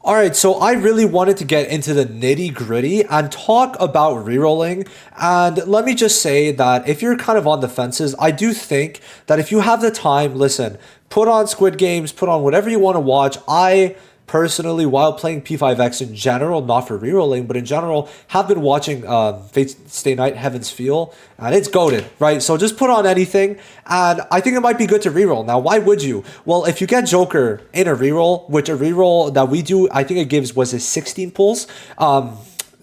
All right, so I really wanted to get into the nitty gritty and talk about rerolling. And let me just say that if you're kind of on the fences, I do think that if you have the time, listen, put on Squid Games, put on whatever you want to watch. I personally, while playing P5X in general, not for rerolling, but in general, have been watching Fate Stay Night, Heaven's Feel, and it's goated, right? So just put on anything, and I think it might be good to reroll. Now, why would you? Well, if you get Joker in a reroll, which a reroll that we do, I think it gives was it 16 pulls.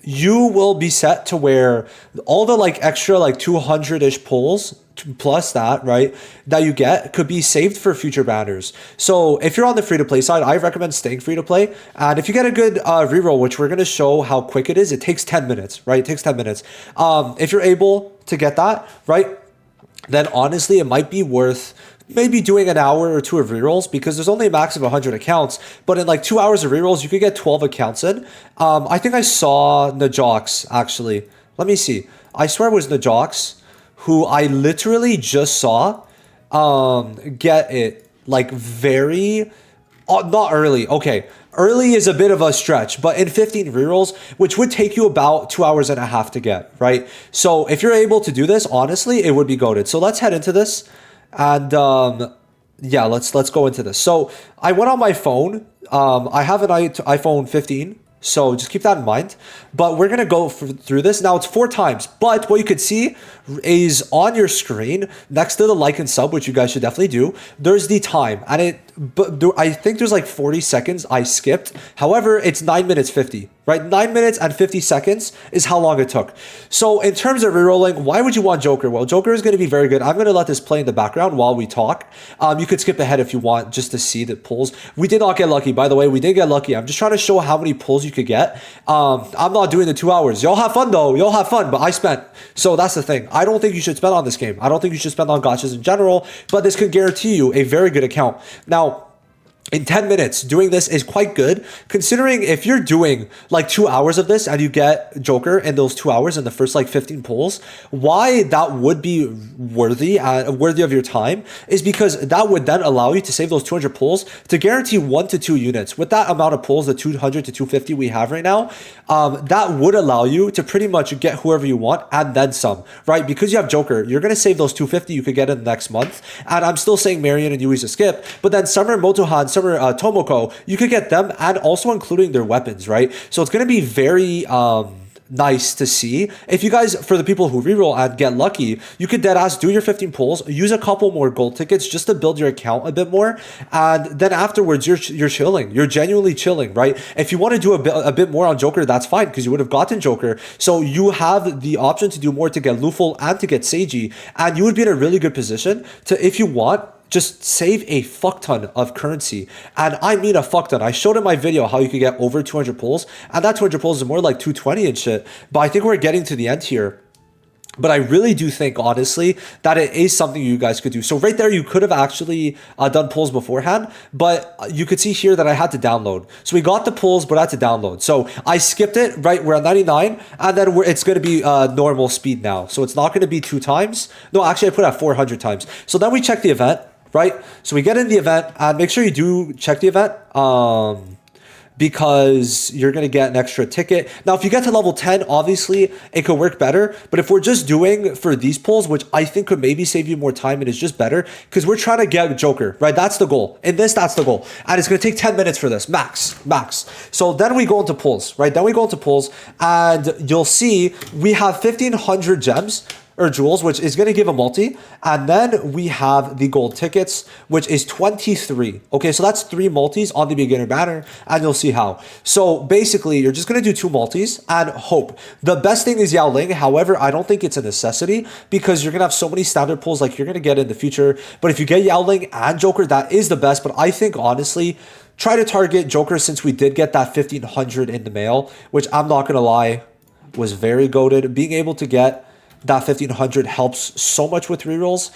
You will be set to where all the like extra like 200-ish pulls plus that, right, that you get could be saved for future banners. So if you're on the free-to-play side, I recommend staying free-to-play. And if you get a good reroll, which we're going to show how quick it is, it takes 10 minutes, right? It takes 10 minutes. If you're able to get that, right, then honestly, it might be worth maybe doing an hour or two of rerolls because there's only a max of 100 accounts. But in like 2 hours of rerolls, you could get 12 accounts in. I think I saw Najox actually. Let me see. I swear it was Najox who I literally just saw get it like very not early. Okay, early is a bit of a stretch, but in 15 rerolls, which would take you about 2 hours and a half to get, right? So if you're able to do this, honestly, it would be goated. So let's head into this. And yeah, let's go into this. So I went on my phone. I have an iPhone 15, so just keep that in mind. But we're gonna go through this now. It's 4 times, but what you could see is on your screen next to the like and sub, which you guys should definitely do. There's the time, and I think there's like 40 seconds I skipped. However, it's 9 minutes 50. Right, 9 minutes and 50 seconds is how long it took. So in terms of rerolling, why would you want Joker? Well, Joker is going to be very good. I'm going to let this play in the background while we talk. You could skip ahead if you want just to see the pulls. We did not get lucky, by the way. We did get lucky. I'm just trying to show how many pulls you could get. I'm not doing the 2 hours. Y'all have fun though. Y'all have fun, but I spent. So that's the thing. I don't think you should spend on this game. I don't think you should spend on gotchas in general, but this could guarantee you a very good account. Now, in 10 minutes, doing this is quite good, considering if you're doing like 2 hours of this and you get Joker in those 2 hours in the first like 15 pulls, why that would be worthy of your time is because that would then allow you to save those 200 pulls to guarantee 1 to 2 units. With that amount of pulls, the 200 to 250 we have right now, that would allow you to pretty much get whoever you want and then some, right? Because you have Joker, you're going to save those 250 you could get in the next month. And I'm still saying Marion and Yui's to skip, but then Summer, Motohan, Summer, Tomoko, you could get them and also including their weapons, right? So it's going to be very nice to see. If you guys, for the people who reroll and get lucky, you could deadass do your 15 pulls, use a couple more gold tickets just to build your account a bit more, and then afterwards you're chilling. You're genuinely chilling, right? If you want to do a bit more on Joker, that's fine because you would have gotten Joker. So you have the option to do more to get Luful and to get Seiji, and you would be in a really good position to, if you want, just save a fuck ton of currency. And I mean a fuck ton. I showed in my video how you could get over 200 pulls, and that 200 pulls is more like 220 and shit. But I think we're getting to the end here. But I really do think, honestly, that it is something you guys could do. So right there, you could have actually done pulls beforehand, but you could see here that I had to download. So we got the pulls, but I had to download. So I skipped it, right? We're at 99, and then it's going to be normal speed now. So it's not going to be 2 times. No, actually, I put it at 400 times. So then we check the event, right? So we get in the event, and make sure you do check the event. Because you're going to get an extra ticket. Now, if you get to level 10, obviously it could work better. But if we're just doing for these pulls, which I think could maybe save you more time, it is just better because we're trying to get Joker, right? That's the goal. In this, that's the goal. And it's going to take 10 minutes for this, max. So then we go into pulls, right? Then we go into pulls and you'll see we have 1,500 gems or jewels, which is going to give a multi. And then we have the gold tickets, which is 23. Okay, so that's 3 multis on the beginner banner, and you'll see how. So basically, you're just going to do 2 multis and hope. The best thing is Yao Ling. However, I don't think it's a necessity because you're going to have so many standard pulls like you're going to get in the future. But if you get Yao Ling and Joker, that is the best. But I think, honestly, try to target Joker since we did get that 1,500 in the mail, which I'm not going to lie, was very goated. Being able to get that 1,500 helps so much with rerolls.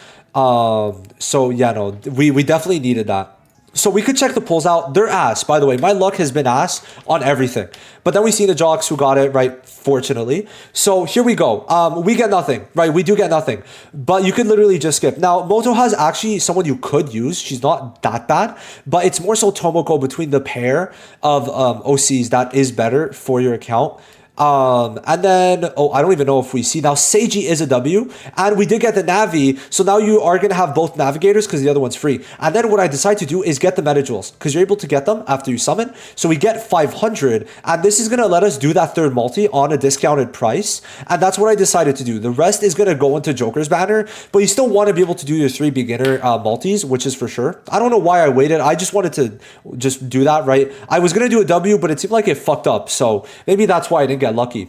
So yeah, no, we definitely needed that. So we could check the pulls out. They're ass, by the way. My luck has been ass on everything. But then we see the jocks who got it right, fortunately. So here we go. We get nothing, right? We do get nothing. But you could literally just skip. Now, Moto has actually someone you could use. She's not that bad. But it's more so Tomoko between the pair of OCs that is better for your account. And then, oh, I don't even know if we see now Seiji is a W, and we did get the Navi, so now you are going to have both navigators because the other one's free. And then what I decide to do is get the meta jewels because you're able to get them after you summon. So we get 500, and this is going to let us do that third multi on a discounted price. And that's what I decided to do. The rest is going to go into Joker's banner, but you still want to be able to do your 3 beginner multis, which is for sure. I don't know why I waited. I just wanted to just do that, right? I was going to do a W, but it seemed like it fucked up. So maybe that's why I didn't get lucky.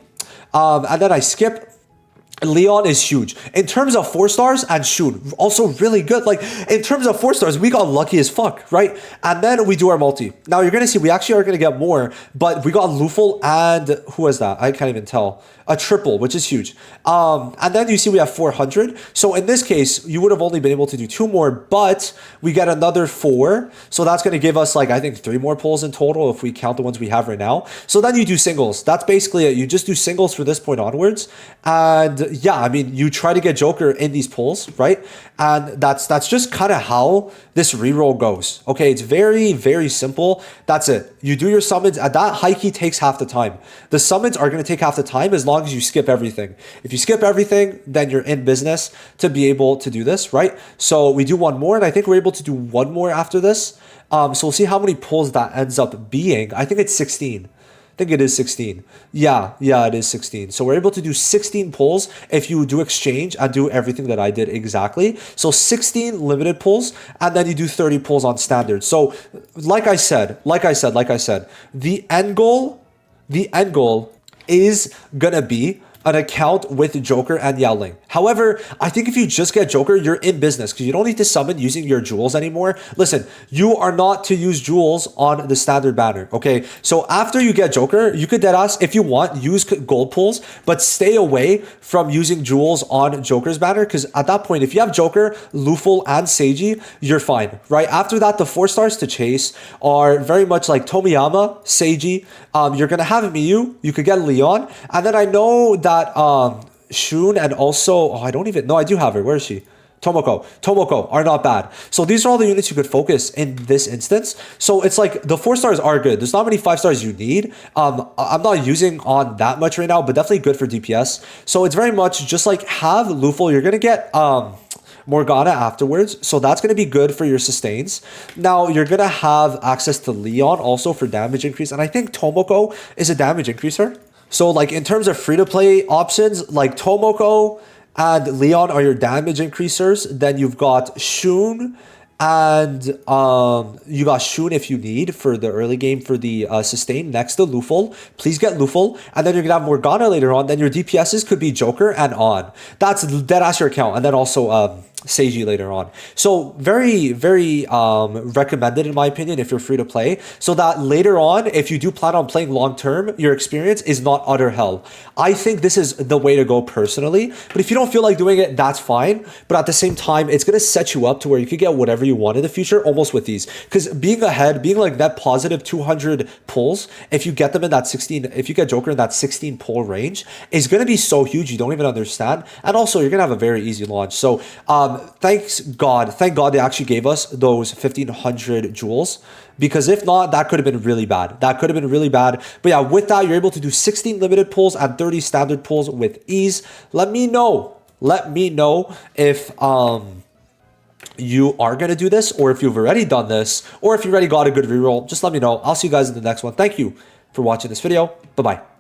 And then I skip. Leon is huge. In terms of 4 stars, and Shun, also really good. Like, in terms of 4 stars, we got lucky as fuck, right? And then we do our multi. Now, you're going to see we actually are going to get more, but we got Lufel and who was that? I can't even tell. A triple, which is huge. And then you see we have 400. So in this case, you would have only been able to do 2 more, but we get another 4. So that's going to give us, like, I think 3 more pulls in total if we count the ones we have right now. So then you do singles. That's basically it. You just do singles from this point onwards. And yeah, I mean, you try to get Joker in these pulls, right? And that's just kind of how this reroll goes. Okay, it's very, very simple. That's it. You do your summons. At that high key takes half the time. The summons are going to take half the time as long as you skip everything. If you skip everything, then you're in business to be able to do this, right? So we do one more, and I think we're able to do one more after this. So we'll see how many pulls that ends up being. I think it's 16. I think it is 16. Yeah, it is 16. So we're able to do 16 pulls if you do exchange and do everything that I did exactly. So 16 limited pulls, and then you do 30 pulls on standard. So like I said, the end goal is gonna be an account with Joker and Yowling. However, I think if you just get Joker, you're in business because you don't need to summon using your jewels anymore. Listen, you are not to use jewels on the standard banner, okay? So after you get Joker, you could deadass, if you want, use gold pulls, but stay away from using jewels on Joker's banner because at that point, if you have Joker, Lufel, and Seiji, you're fine, right? After that, the 4 stars to chase are very much like Tomiyama, Seiji. You're going to have Miyu, you could get Leon, and then I know that Shun and also, I don't even know, I do have her. Where is she? Tomoko are not bad. So these are all the units you could focus in this instance. So it's like the 4 stars are good. There's not many 5 stars you need. I'm not using on that much right now, but definitely good for DPS. So it's very much just like have Lufel. You're going to get Morgana afterwards. So that's going to be good for your sustains. Now you're going to have access to Leon also for damage increase. And I think Tomoko is a damage increaser. So like in terms of free-to-play options, like Tomoko and Leon are your damage increasers. Then you've got Shun and you got Shun if you need for the early game for the sustain next to Lufel. Please get Lufel. And then you're going to have Morgana later on. Then your DPSs could be Joker and On. That's your account. And then also Seiji later on. So very, very recommended in my opinion if you're free to play. So that later on, if you do plan on playing long term, your experience is not utter hell. I think this is the way to go personally. But if you don't feel like doing it, that's fine. But at the same time, it's going to set you up to where you could get whatever you want in the future almost with these. Because being ahead, being like net positive 200 pulls, if you get them in that 16, if you get Joker in that 16 pull range, is going to be so huge you don't even understand. And also, you're going to have a very easy launch. So, thank God they actually gave us those 1500 jewels, because if not, that could have been really bad. But yeah, with that, you're able to do 16 limited pulls and 30 standard pulls with ease. Let me know if you are going to do this, or if you've already done this, or if you already got a good reroll. Just let me know. I'll see you guys in the next one. Thank you for watching this video. Bye-bye.